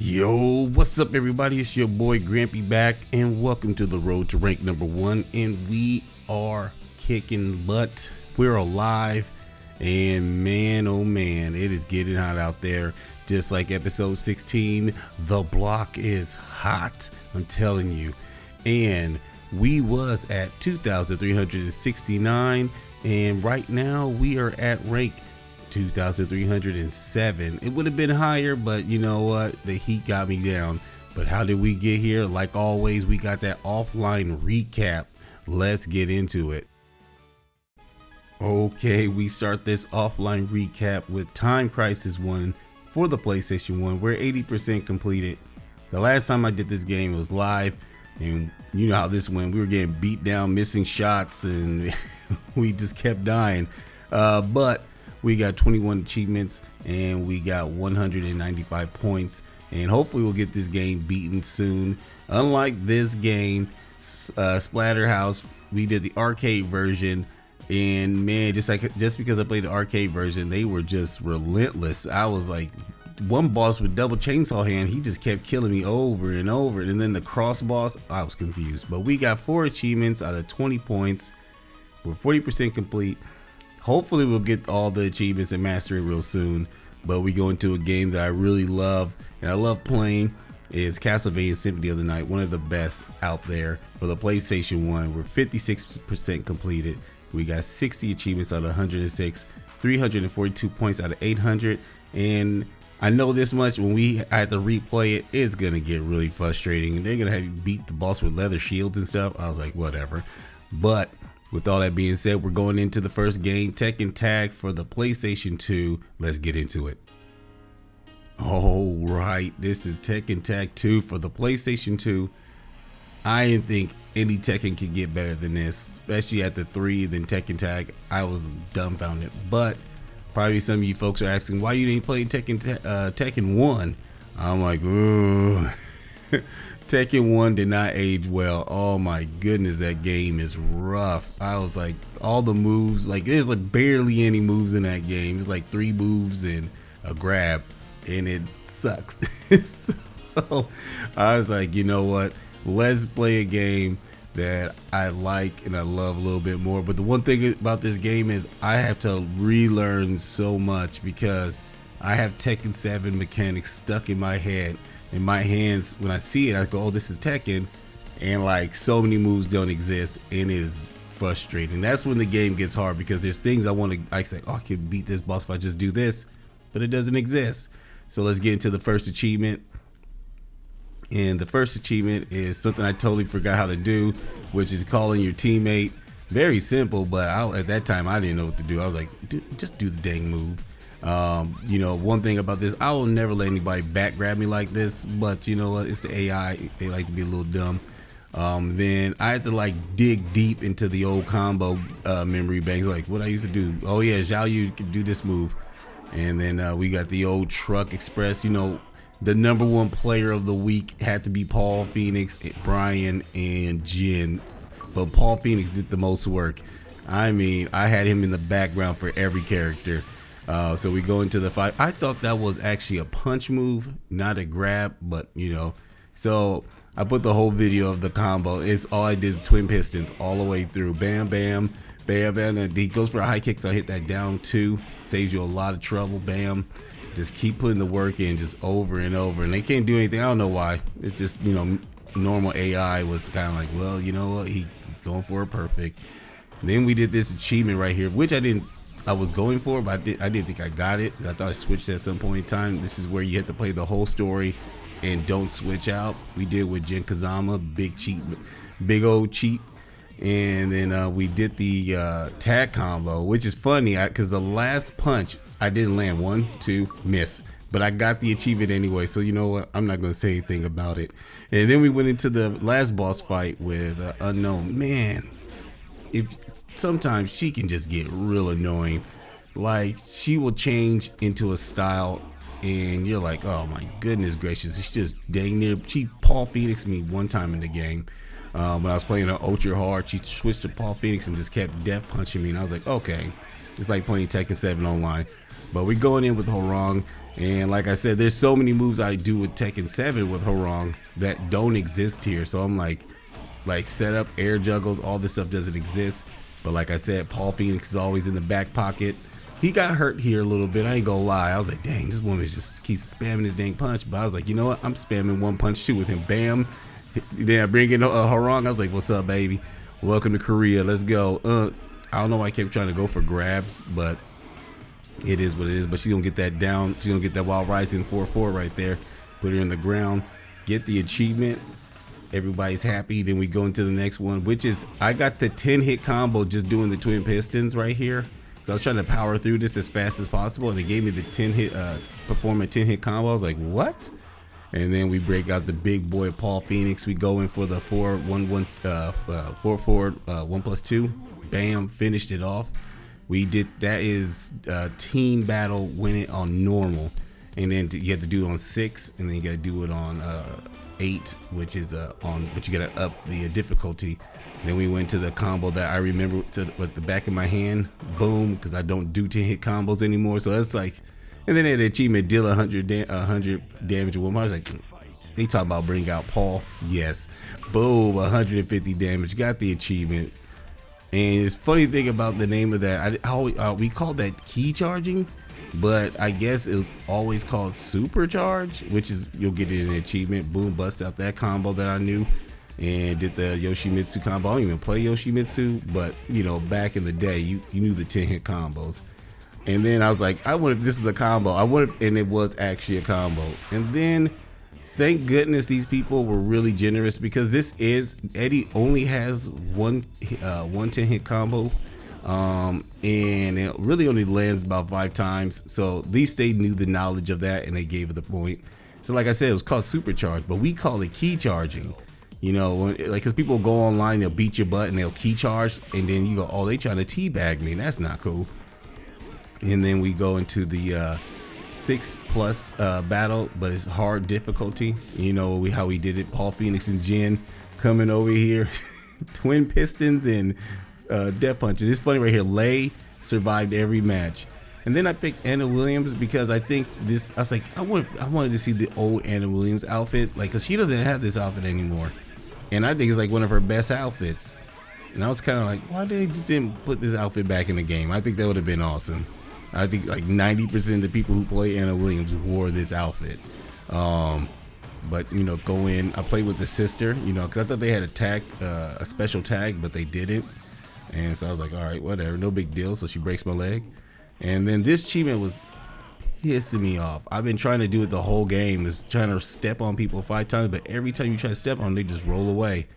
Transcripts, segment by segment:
Yo, what's up everybody? It's your boy Grampy back and welcome to the road to rank number 1, and we are kicking butt. We're alive, and man oh man, it is getting hot out there. Just like episode 16, the block is hot, I'm telling you. And we was at 2,369, and right now we are at rank 2,307. It would have been higher, but you know what? The heat got me down. But how did we get here? Like always, we got that offline recap. Let's get into it. Okay, we start this offline recap with Time Crisis 1 for the PlayStation 1. We're 80% completed. The last time I did this game was live, and you know how this went. We were getting beat down, missing shots, and we just kept dying. But we got 21 achievements and we got 195 points, and hopefully we'll get this game beaten soon. Unlike this game, Splatterhouse, we did the arcade version, and man, just because I played the arcade version, they were just relentless. I was like, one boss with double chainsaw hand, he just kept killing me over and over, and then the cross boss, I was confused. But we got 4 achievements out of 20 points. We're 40% complete. Hopefully we'll get all the achievements and master it real soon. But we go into a game that I really love and I love playing. Is Castlevania Symphony of the Night, one of the best out there for the PlayStation 1. We're 56% completed. We got 60 achievements out of 106, 342 points out of 800. And I know this much, when I had to replay it, it's gonna get really frustrating. They're gonna have you beat the boss with leather shields and stuff. I was like, whatever. But with all that being said, we're going into the first game, Tekken Tag for the PlayStation 2. Let's get into it. All right, this is Tekken Tag 2 for the PlayStation 2. I didn't think any Tekken could get better than this, especially after 3, then Tekken Tag. I was dumbfounded. But probably some of you folks are asking, why you didn't play Tekken 1? I'm like, ooh. Tekken 1 did not age well. Oh my goodness, that game is rough. I was like, all the moves, like there's like barely any moves in that game. It's like 3 moves and a grab, and it sucks. So I was like, you know what? Let's play a game that I like and I love a little bit more. But the one thing about this game is I have to relearn so much, because I have Tekken 7 mechanics stuck in my head. In my hands, when I see it, I go, oh, this is Tekken, and like so many moves don't exist, and it is frustrating. That's when the game gets hard, because there's things I want to, I say, oh, I can beat this boss if I just do this, but it doesn't exist. So let's get into the first achievement. And the first achievement is something I totally forgot how to do, which is calling your teammate. Very simple, but at that time I didn't know what to do. I was like, just do the dang move. You know, one thing about this, I will never let anybody back grab me like this, but you know what, it's the AI, they like to be a little dumb. Then I had to like dig deep into the old combo memory banks, like what I used to do. Oh yeah, Zhao Yu can do this move. And then we got the old Truck Express. You know, the #1 player of the week had to be Paul Phoenix, Brian, and Jin, but Paul Phoenix did the most work. I mean, I had him in the background for every character. So we go into the fight. I thought that was actually a punch move, not a grab, but you know. So I put the whole video of the combo. It's all I did is twin pistons all the way through. Bam, bam, bam, bam. And he goes for a high kick, so I hit that down 2. Saves you a lot of trouble. Bam. Just keep putting the work in, just over and over. And they can't do anything. I don't know why. It's just, you know, normal AI was kind of like, well, you know what? He's going for a perfect. And then we did this achievement right here, which I was going for, but I didn't think I got it. I thought I switched at some point in time. This is where you have to play the whole story and don't switch out. We did with Jin Kazama, big old cheat. And then we did the tag combo, which is funny because the last punch I didn't land. 1, 2, miss. But I got the achievement anyway, so you know what? I'm not going to say anything about it. And then we went into the last boss fight with Unknown. Man, sometimes she can just get real annoying. Like, she will change into a style and you're like, oh my goodness gracious, it's just dang near. She Paul Phoenix me one time in the game when I was playing her ultra hard. She switched to Paul Phoenix and just kept death punching me, and I was like, okay, it's like playing Tekken 7 online. But we're going in with Horong, and like I said, there's so many moves I do with Tekken 7 with Horong that don't exist here. So I'm like setup, air juggles, all this stuff doesn't exist. But like I said, Paul Phoenix is always in the back pocket. He got hurt here a little bit, I ain't gonna lie. I was like, dang, this woman just keeps spamming his dang punch. But I was like, you know what? I'm spamming one punch too with him. Bam. Then I bring in Horong. I was like, what's up, baby? Welcome to Korea. Let's go. I don't know why I kept trying to go for grabs, but it is what it is. But she's gonna get that down. She's gonna get that while rising 4-4 right there. Put her in the ground. Get the achievement. Everybody's happy. Then we go into the next one, which is I got the 10-hit combo just doing the twin pistons right here. So I was trying to power through this as fast as possible, and it gave me the 10-hit perform a 10-hit combo. I was like, what? And then we break out the big boy Paul Phoenix. We go in for the 4-1-1 4-4 1+2. Bam, finished it off. We did that is team battle, win it on normal, and then you have to do it on 6, and then you got to do it on 8, which is but you got to up the difficulty. Then we went to the combo that I remember with the back of my hand, boom, because I don't do 10-hit combos anymore. So that's like, and then the achievement deal 100 damage to one. I was like, they talking about bring out Paul, yes, boom, 150 damage, got the achievement. And it's funny thing about the name of that, we called that key charging, but I guess it was always called supercharge, which is you'll get it in an achievement. Boom, bust out that combo that I knew. And did the Yoshimitsu combo. I don't even play Yoshimitsu, but you know, back in the day, you knew the 10-hit combos. And then I was like, I wonder if this is a combo. And it was actually a combo. And then, thank goodness these people were really generous, because Eddie only has one 10-hit combo, and it really only lands about 5 times. So at least they knew the knowledge of that, and they gave it the point. So like I said, it was called supercharge, but we call it key charging. You know, like, because people go online, they'll beat your butt and they'll key charge, and then you go, oh, they trying to teabag me. That's not cool. And then we go into the 6+ battle, but it's hard difficulty. You know how we did it. Paul Phoenix and Jin coming over here, twin pistons and death punches. It's funny right here. Lei survived every match. And then I picked Anna Williams because I think this, I was like, I wanted to see the old Anna Williams outfit, like, because she doesn't have this outfit anymore. And I think it's like one of her best outfits. And I was kind of like, why they just didn't put this outfit back in the game? I think that would have been awesome. I think like 90% of the people who play Anna Williams wore this outfit. But you know, go in. I played with the sister, you know, because I thought they had a special tag, but they didn't. And so I was like, all right, whatever, no big deal. So she breaks my leg. And then this achievement was pissing me off. I've been trying to do it the whole game, is trying to step on people 5 times, but every time you try to step on them, they just roll away.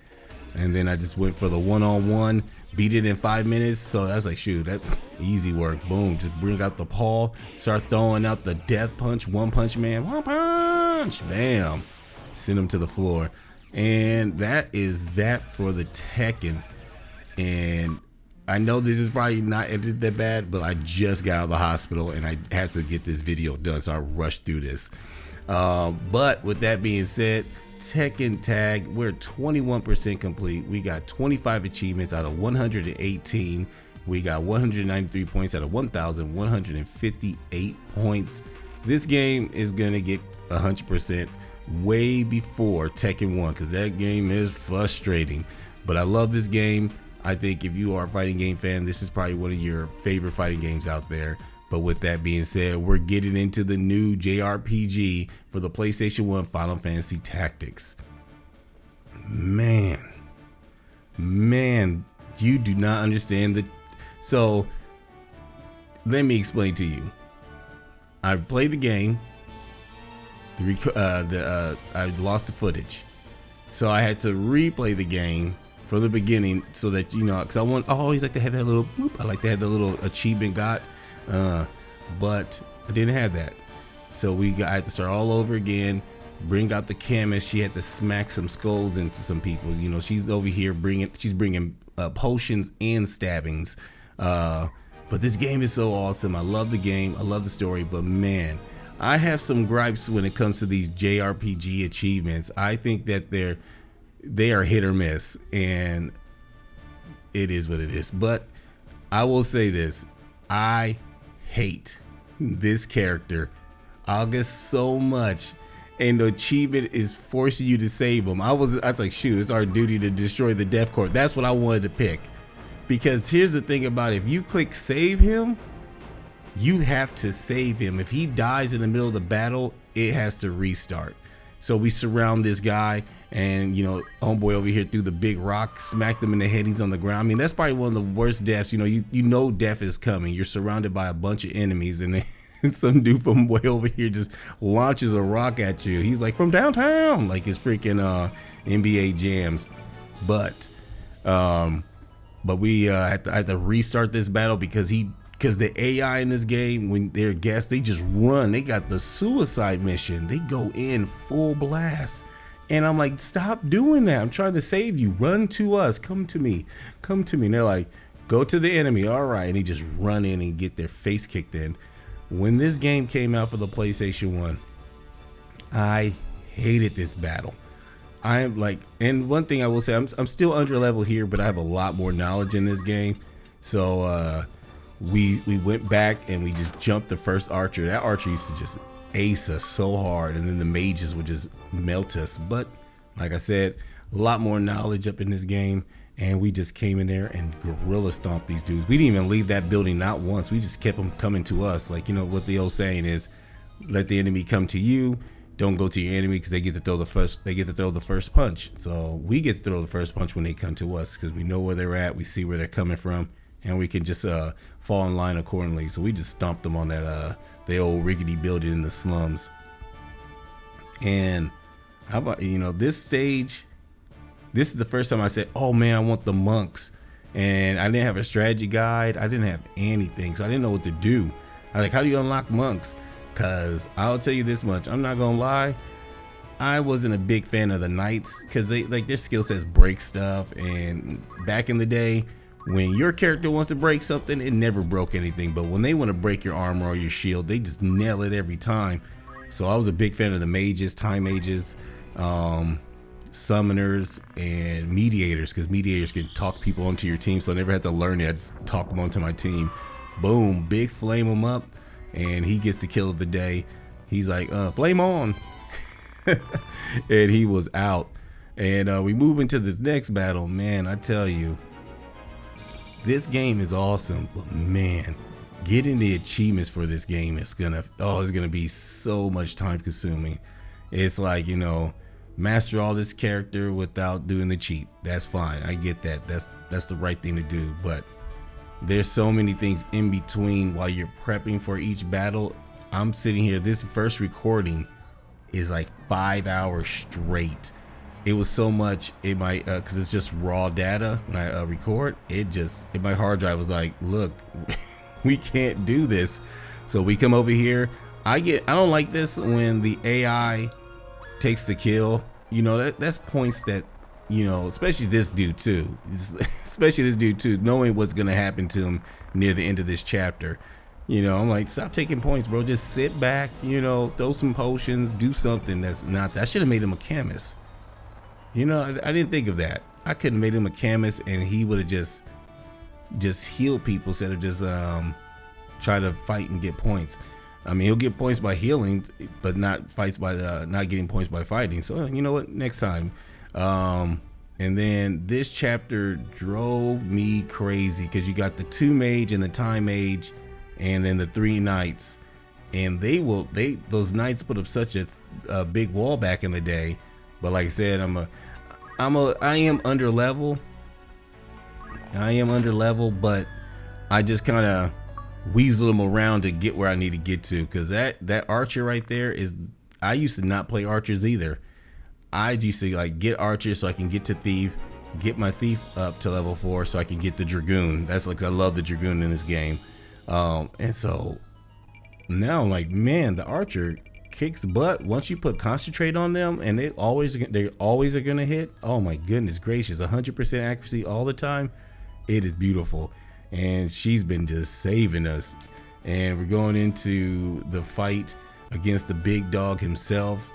And then I just went for the 1-on-1, beat it in 5 minutes. So I was like, shoot, that's easy work. Boom, just bring out the Paul, start throwing out the death punch, one punch man, one punch, bam, send him to the floor. And that is that for the Tekken. And I know this is probably not edited that bad, but I just got out of the hospital and I had to get this video done, so I rushed through this. But with that being said, Tekken Tag, we're 21% complete. We got 25 achievements out of 118. We got 193 points out of 1,158 points. This game is gonna get 100% way before Tekken 1, because that game is frustrating. But I love this game. I think if you are a fighting game fan, this is probably one of your favorite fighting games out there. But with that being said, we're getting into the new JRPG for the PlayStation 1, Final Fantasy Tactics. Man, you do not understand the... So, let me explain to you. I played the game. I lost the footage. So I had to replay the game from the beginning, so that, you know, because I always like to have that little whoop. I like to have the little achievement but I didn't have that, so I had to start all over again, bring out the chemist. She had to smack some skulls into some people. You know, she's over here bringing potions and stabbings. But this game is so awesome. I love the game, I love the story, but man, I have some gripes when it comes to these JRPG achievements. I think that they are hit or miss, and it is what it is. But I will say this, I hate this character, August, so much. And the achievement is forcing you to save him. I was like, shoot, it's our duty to destroy the Death Corps. That's what I wanted to pick. Because here's the thing about it. If you click save him, you have to save him. If he dies in the middle of the battle, it has to restart. So we surround this guy, and you know, homeboy over here threw the big rock, smacked him in the head. He's on the ground. I mean, that's probably one of the worst deaths. You know, you know death is coming. You're surrounded by a bunch of enemies, and then some dude from way over here just launches a rock at you. He's like, from downtown, like it's freaking NBA jams. But we had to restart this battle because the AI in this game, when they're guests, they just run. They got the suicide mission. They go in full blast. And I'm like, stop doing that. I'm trying to save you. Run to us. Come to me. Come to me. And they're like, go to the enemy. All right. And they just run in and get their face kicked in. When this game came out for the PlayStation 1, I hated this battle. I'm like, and one thing I will say, I'm still under level here, but I have a lot more knowledge in this game. So, we went back and we just jumped the first archer. That archer used to just ace us so hard, and then the mages would just melt us. But like I said, a lot more knowledge up in this game, and we just came in there and gorilla stomped these dudes. We didn't even leave that building not once. We just kept them coming to us. Like, you know what the old saying is, let the enemy come to you. Don't go to your enemy, because they get to throw the first punch. So we get to throw the first punch when they come to us, because we know where they're at. We see where they're coming from, and we can just fall in line accordingly. So we just stomped them on that the old rickety building in the slums. And how about, you know, this stage, this is the first time I said, oh man, I want the monks. And I didn't have a strategy guide. I didn't have anything, so I didn't know what to do. I was like, how do you unlock monks? Because I'll tell you this much, I'm not gonna lie, I wasn't a big fan of the knights, because they, like, their skill sets break stuff. And back in the day, when your character wants to break something, it never broke anything. But when they want to break your armor or your shield, they just nail it every time. So I was a big fan of the mages, time mages, summoners, and mediators, because mediators can talk people onto your team. So I never had to learn it. I just talk them onto my team. Boom, big flame him up, and he gets the kill of the day. He's like, flame on. And he was out. And we move into this next battle. Man, I tell you, this game is awesome, but man, getting the achievements for this game is gonna be so much time consuming. It's like, you know, master all this character without doing the cheat. That's fine. I get that. That's the right thing to do. But there's so many things in between while you're prepping for each battle. I'm sitting here, this first recording is like 5 hours straight. It was so much, it might, because it's just raw data when I record, my hard drive was like, look, we can't do this. So we come over here. I don't like this when the AI takes the kill. You know, that's points that, you know, especially this dude too, knowing what's going to happen to him near the end of this chapter. You know, I'm like, stop taking points, bro. Just sit back, you know, throw some potions, do something that's not, I should have made him a chemist. You know, I didn't think of that. I could have made him a chemist, and he would have just healed people instead of just try to fight and get points. I mean, he'll get points by healing, but not getting points by fighting. So you know what? Next time. And then this chapter drove me crazy, because you got the 2 mage and the time mage, and then the 3 knights, and those knights put up such a big wall back in the day. But like I said, I am under level. But I just kind of weasel them around to get where I need to get to. Because that archer right there is, I used to not play archers either. I used to like get archers so I can get to thief, get my thief up to level 4 so I can get the dragoon. That's like, I love the dragoon in this game. And so now I'm like, man, the archer kicks butt once you put concentrate on them, and they always are gonna hit. Oh my goodness gracious, 100% accuracy all the time. It is beautiful, and she's been just saving us. And we're going into the fight against the big dog himself.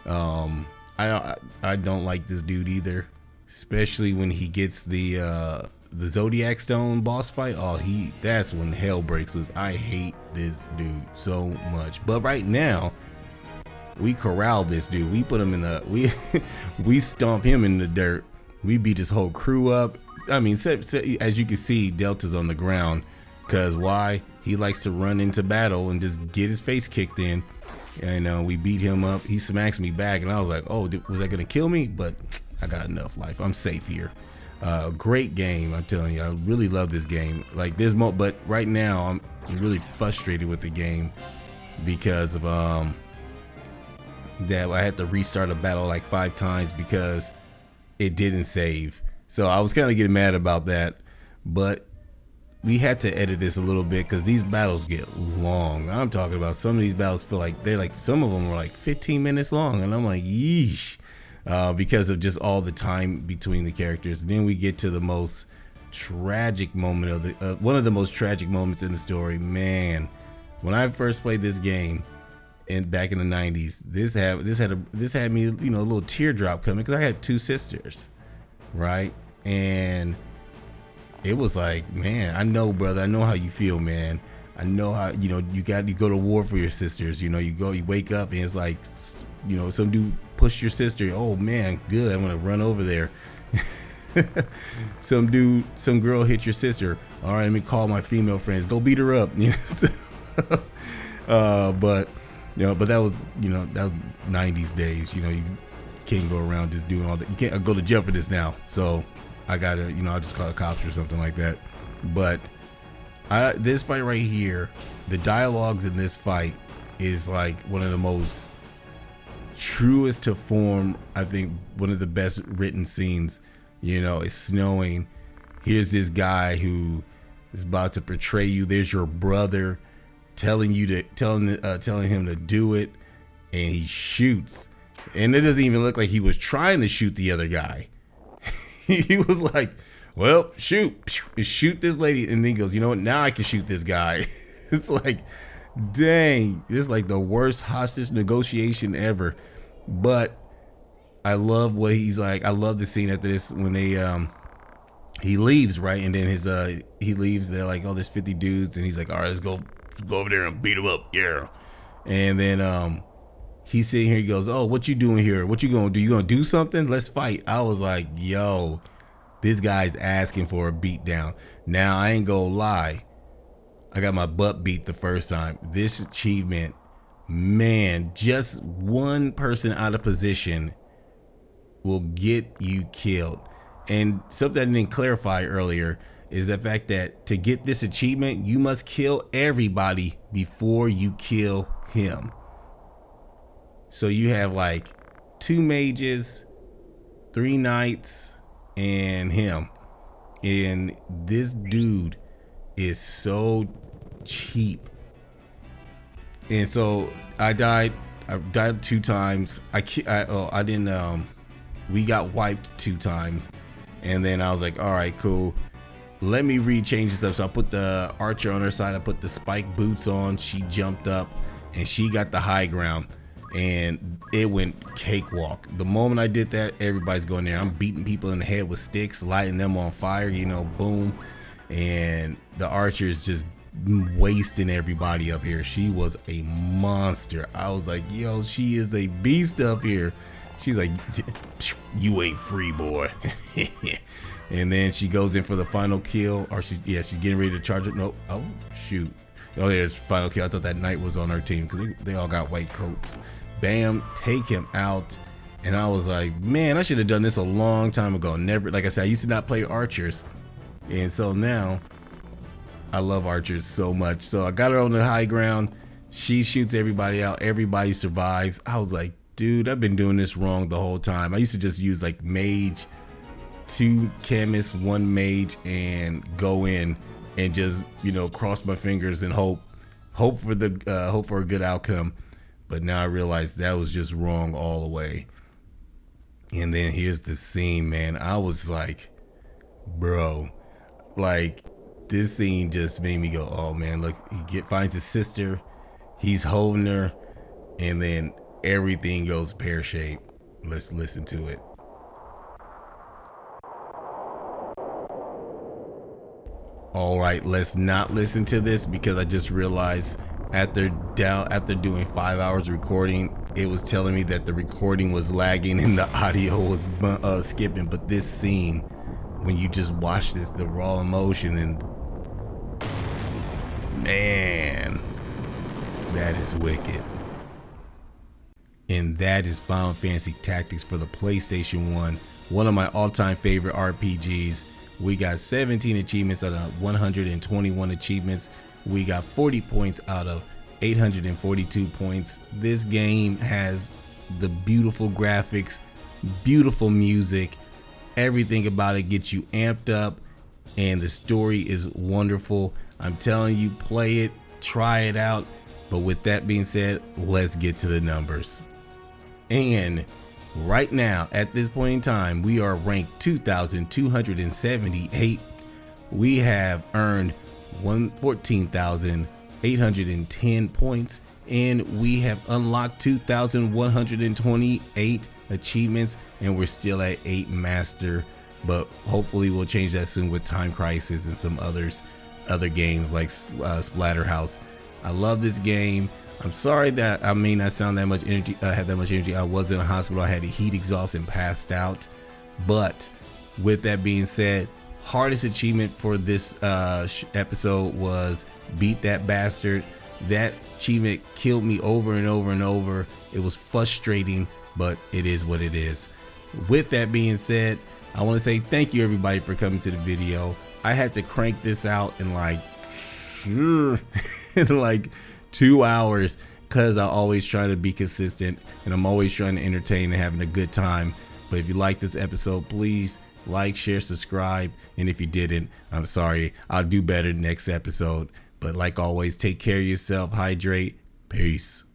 I don't like this dude either, especially when he gets the Zodiac Stone boss fight. Oh, that's when hell breaks loose. I hate this dude so much. But right now, we corral this dude. We put him in the we stomp him in the dirt. We beat his whole crew up. I mean, as you can see, Delta's on the ground. Cause why? He likes to run into battle and just get his face kicked in. And we beat him up. He smacks me back, and I was like, "Oh, was that gonna kill me?" But I got enough life. I'm safe here. Great game, I'm telling you. I really love this game. Like but right now I'm really frustrated with the game because of that I had to restart a battle like 5 times because it didn't save. So I was kind of getting mad about that, but we had to edit this a little bit because these battles get long. I'm talking about some of these battles feel like some of them were like 15 minutes long, and I'm like, yeesh, because of just all the time between the characters. Then we get to the most tragic moment of one of the most tragic moments in the story. Man, when I first played this game back in the 90s, this had me, a little teardrop coming because I had 2 sisters, right? And it was like, man, I know, brother, I know how you feel, man. I know how, you go to war for your sisters. You wake up and it's like, some dude pushed your sister. Oh man, good. I'm gonna run over there. Some girl hit your sister. All right, let me call my female friends. Go beat her up. But that was 90s days. You can't go around just doing all that. You can't go to jail for this now. So I gotta, I'll just call the cops or something like that. But this fight right here, the dialogues in this fight is like one of the most truest to form. I think one of the best written scenes. It's snowing. Here's this guy who is about to betray you. There's your brother telling him to do it, and he shoots. And it doesn't even look like he was trying to shoot the other guy. He was like, well, shoot this lady. And then he goes, you know what? Now I can shoot this guy. It's like, dang, this is like the worst hostage negotiation ever. But I love what he's like. I love the scene after this when he leaves, right? And then he leaves. They're like, oh, there's 50 dudes. And he's like, all right, let's go over there and beat him up. Yeah. And then he's sitting here. He goes, oh, what you doing here? What you gonna do? You gonna do something? Let's fight. I was like, yo, this guy's asking for a beat down. Now, I ain't gonna lie. I got my butt beat the first time. This achievement, man, just one person out of position will get you killed. And something I didn't clarify earlier is the fact that to get this achievement, you must kill everybody before you kill him. So you have like 2 mages, 3 knights, and him. And this dude is so cheap. And so I died 2 times. I didn't we got wiped 2 times. And then I was like, all right, cool. Let me change this up. So I put the archer on her side. I put the spike boots on. She jumped up and she got the high ground. And it went cakewalk. The moment I did that, everybody's going there. I'm beating people in the head with sticks, lighting them on fire, boom. And the archer is just wasting everybody up here. She was a monster. I was like, yo, she is a beast up here. She's like, you ain't free, boy. And then she goes in for the final kill. Or she's getting ready to charge it. Nope. Oh, shoot. Oh, there's final kill. I thought that knight was on her team because they all got white coats. Bam, take him out. And I was like, man, I should have done this a long time ago. Never, like I said, I used to not play archers. And so now I love archers so much. So I got her on the high ground. She shoots everybody out. Everybody survives. I was like, dude, I've been doing this wrong the whole time. I used to just use like mage, 2 chemists, 1 mage, and go in and just, cross my fingers and hope for a good outcome. But now I realize that was just wrong all the way. And then here's the scene, man. I was like, bro, like this scene just made me go, oh man, look, he finds his sister, he's holding her, and then everything goes pear-shaped. Let's listen to it. All right, let's not listen to this because I just realized after doing 5 hours recording, it was telling me that the recording was lagging and the audio was skipping. But this scene, when you just watch this, the raw emotion, and man, that is wicked. And that is Final Fantasy Tactics for the PlayStation 1, one of my all-time favorite RPGs. We got 17 achievements out of 121 achievements. We got 40 points out of 842 points. This game has the beautiful graphics, beautiful music. Everything about it gets you amped up, and the story is wonderful. I'm telling you, play it, try it out. But with that being said, let's get to the numbers. And right now, at this point in time, we are ranked 2,278. We have earned 14,810 points, and we have unlocked 2,128 achievements, and we're still at 8 master. But hopefully we'll change that soon with Time Crisis and some other games like Splatterhouse. I love this game. I'm sorry that I may not sound that much energy, had that much energy. I was in a hospital. I had a heat exhaust and passed out. But with that being said, hardest achievement for this episode was beat that bastard. That achievement killed me over and over and over. It was frustrating, but it is what it is. With that being said, I want to say thank you everybody for coming to the video. I had to crank this out in like 2 hours because I always try to be consistent, and I'm always trying to entertain and having a good time. But if you like this episode, please like, share, subscribe. And if you didn't, I'm sorry. I'll do better next episode. But like always, take care of yourself, hydrate. Peace.